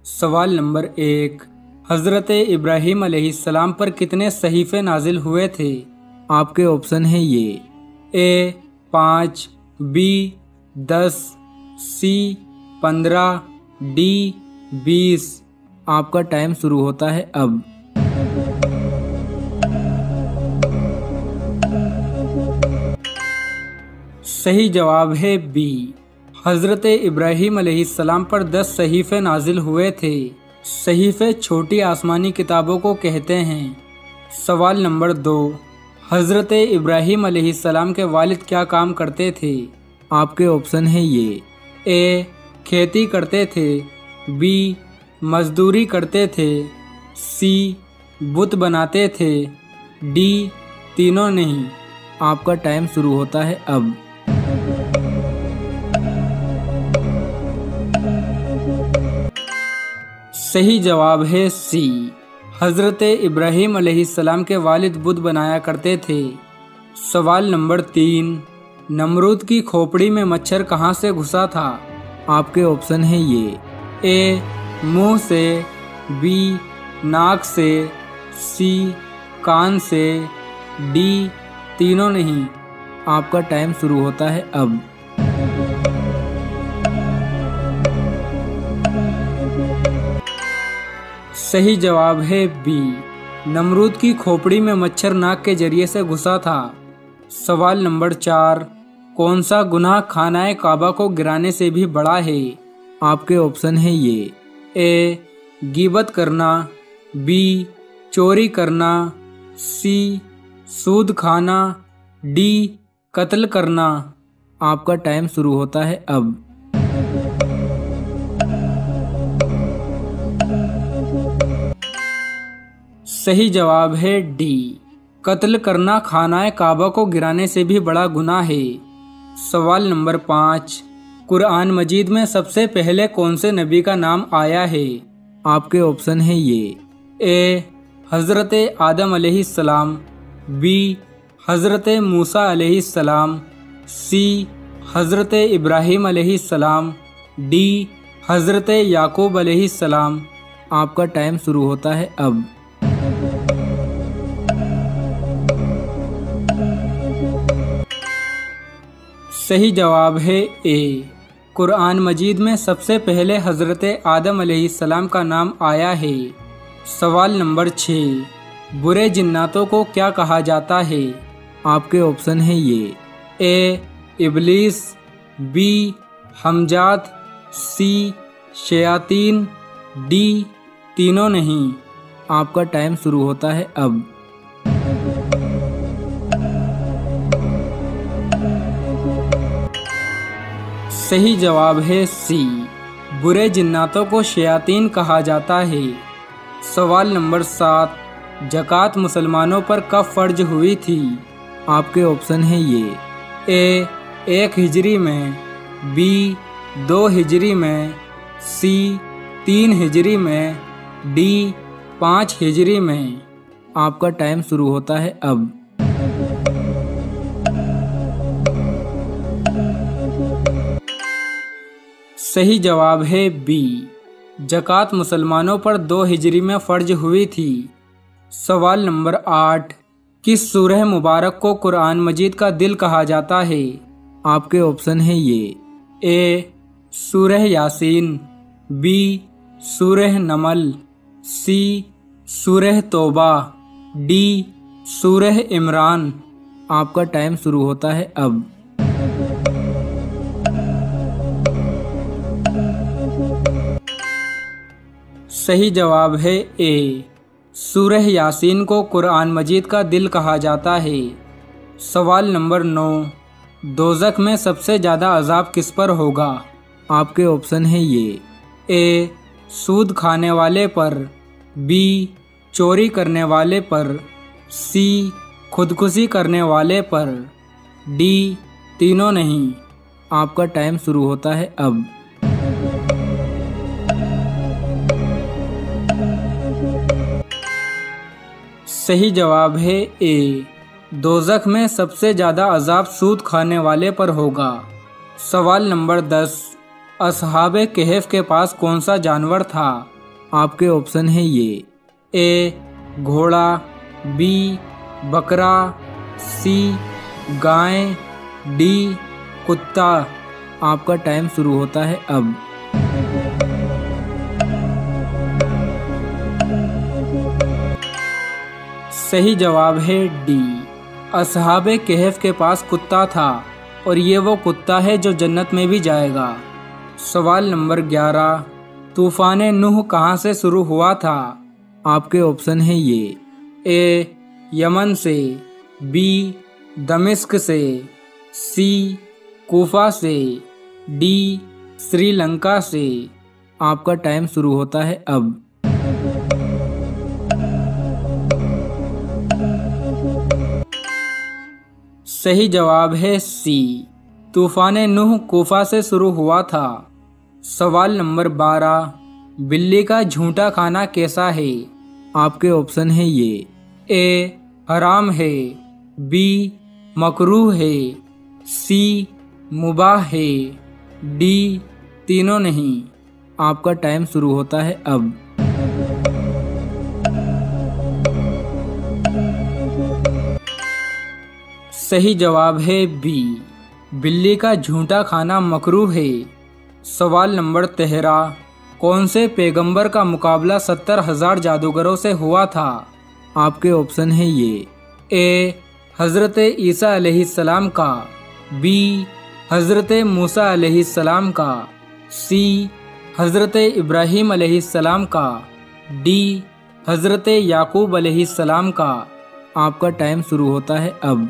सवाल नंबर 1, हज़रत इब्राहीम अलैहिस्सलाम पर कितने सहीफ़े नाजिल हुए थे? आपके ऑप्शन है ये ए 5, बी 10, सी 15, डी 20। आपका टाइम शुरू होता है अब। सही जवाब है बी। हज़रत इब्राहीम अलैहिस्सलाम पर 10 सहीफ़े नाजिल हुए थे। सहीफ़े छोटी आसमानी किताबों को कहते हैं। सवाल नंबर 2, हज़रत इब्राहीम अलैहिस्सलाम के वालिद क्या काम करते थे? आपके ऑप्शन है ये ए खेती करते थे, बी मजदूरी करते थे, सी बुत बनाते थे, डी तीनों नहीं। आपका टाइम शुरू होता है अब। सही जवाब है सी। हज़रत इब्राहीम अलैहिस्सलाम के वालिद बुत बनाया करते थे। सवाल नंबर 3, नमरूद की खोपड़ी में मच्छर कहाँ से घुसा था? आपके ऑप्शन है ये ए मुंह से, बी नाक से, सी कान से, डी तीनों नहीं। आपका टाइम शुरू होता है अब। सही जवाब है बी। नमरूद की खोपड़ी में मच्छर नाक के जरिए से घुसा था। सवाल नंबर 4, कौन सा गुनाह खानाए काबा को गिराने से भी बड़ा है? आपके ऑप्शन है ये ए गीबत करना, बी चोरी करना, सी सूद खाना, डी कत्ल करना। आपका टाइम शुरू होता है अब। सही जवाब है डी। कत्ल करना खानाए काबा को गिराने से भी बड़ा गुनाह है। सवाल नंबर 5, कुरान मजीद में सबसे पहले कौन से नबी का नाम आया है? आपके ऑप्शन है ये ए हज़रत आदम अलैहिस्सलाम, बी हज़रत मूसा अलैहिस्सलाम, सी हज़रत इब्राहीम अलैहिस्सलाम, डी हज़रत याकूब अलैहिस्सलाम। आपका टाइम शुरू होता है अब। सही जवाब है ए। कुरान मजीद में सबसे पहले हज़रत आदम अलैहिस्सलाम का नाम आया है। सवाल नंबर 6, बुरे जिन्नातों को क्या कहा जाता है? आपके ऑप्शन है ये ए इब्लीस, बी हमजात, सी शयातीन, डी तीनों नहीं। आपका टाइम शुरू होता है अब। सही जवाब है सी। बुरे जिन्नातों को शयातीन कहा जाता है। सवाल नंबर 7, ज़कात मुसलमानों पर कब फ़र्ज हुई थी? आपके ऑप्शन है ये ए 1 हिजरी में, बी 2 हिजरी में, सी 3 हिजरी में, डी 5 हिजरी में। आपका टाइम शुरू होता है अब। सही जवाब है बी। ज़कात मुसलमानों पर 2 हिजरी में फ़र्ज हुई थी। सवाल नंबर 8, किस सूरह मुबारक को कुरान मजीद का दिल कहा जाता है? आपके ऑप्शन है ये ए सूरह यासीन, बी सूरह नमल, सी सूरह तौबा, डी सूरह इमरान। आपका टाइम शुरू होता है अब। सही जवाब है ए। सूरह यासीन को कुरान मजीद का दिल कहा जाता है। सवाल नंबर 9, दोज़ख में सबसे ज़्यादा अजाब किस पर होगा? आपके ऑप्शन है ये ए सूद खाने वाले पर, बी चोरी करने वाले पर, सी खुदकुशी करने वाले पर, डी तीनों नहीं। आपका टाइम शुरू होता है अब। सही जवाब है ए। दोज़ख में सबसे ज़्यादा अजाब सूद खाने वाले पर होगा। सवाल नंबर 10, अस्हाबे कहफ के पास कौन सा जानवर था? आपके ऑप्शन है ये ए घोड़ा, बी बकरा, सी गाय, डी कुत्ता। आपका टाइम शुरू होता है अब। सही जवाब है डी। असहाबे कहफ के पास कुत्ता था और ये वो कुत्ता है जो जन्नत में भी जाएगा। सवाल नंबर 11, तूफान नूह कहाँ से शुरू हुआ था? आपके ऑप्शन है ये ए यमन से, बी दमिश्क से, सी कूफा से, डी श्रीलंका से। आपका टाइम शुरू होता है अब। सही जवाब है सी, तूफान नूह कूफा से शुरू हुआ था। सवाल नंबर 12, बिल्ली का झूठा खाना कैसा है? आपके ऑप्शन है ये ए हराम है, बी मकरूह है, सी मुबाह है, डी तीनों नहीं। आपका टाइम शुरू होता है अब। सही जवाब है बी, बिल्ली का झूठा खाना मकरूह है। सवाल नंबर 13, कौन से पैगंबर का मुकाबला 70,000 जादूगरों से हुआ था? आपके ऑप्शन है ये ए हज़रत ईसा अलैहिस्सलाम का, बी हज़रत मूसा अलैहिस्सलाम का, सी हज़रत इब्राहीम अलैहिस्सलाम का, डी हज़रत याकूब अलैहिस्सलाम का। आपका टाइम शुरू होता है अब।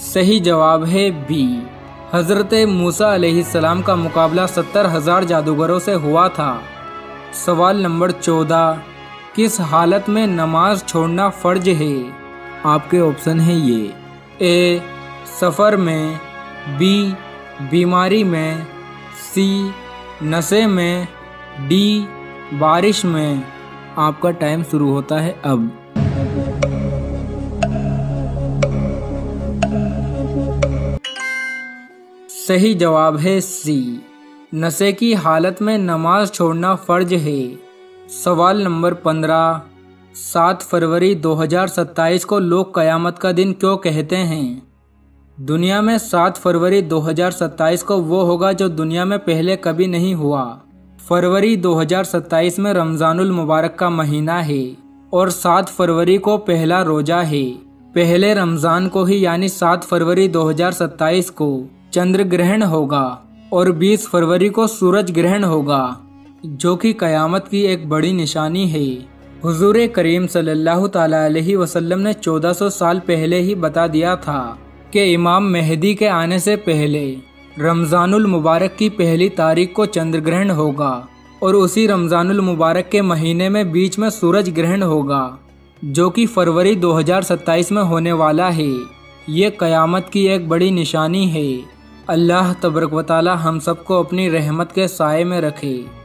सही जवाब है बी, हज़रत मूसा अलैहिस्सलाम का मुकाबला 70,000 जादूगरों से हुआ था। सवाल नंबर 14, किस हालत में नमाज छोड़ना फ़र्ज है? आपके ऑप्शन है ये ए सफ़र में, बी बीमारी में, सी नशे में, डी बारिश में। आपका टाइम शुरू होता है अब। सही जवाब है सी, नशे की हालत में नमाज छोड़ना फ़र्ज है। सवाल नंबर 15, 7 फरवरी 2027 को लोग क़यामत का दिन क्यों कहते हैं? दुनिया में 7 फरवरी 2027 को वो होगा जो दुनिया में पहले कभी नहीं हुआ। फरवरी 2027 में रमज़ानुल मुबारक का महीना है और 7 फरवरी को पहला रोज़ा है। पहले रमज़ान को ही यानी 7 फरवरी 2027 को चंद्र ग्रहण होगा और 20 फरवरी को सूरज ग्रहण होगा, जो कि क़यामत की एक बड़ी निशानी है। हुजूर करीम सल्लल्लाहु ताला अलैहि वसल्लम ने 1400 साल पहले ही बता दिया था कि इमाम मेहदी के आने से पहले रमज़ानुल मुबारक की पहली तारीख को चंद्र ग्रहण होगा और उसी रमज़ानुल मुबारक के महीने में बीच में सूरज ग्रहण होगा, जो कि फरवरी 2027 में होने वाला है। ये क़यामत की एक बड़ी निशानी है। अल्लाह तबारक व तआला हम सबको अपनी रहमत के साए में रखे।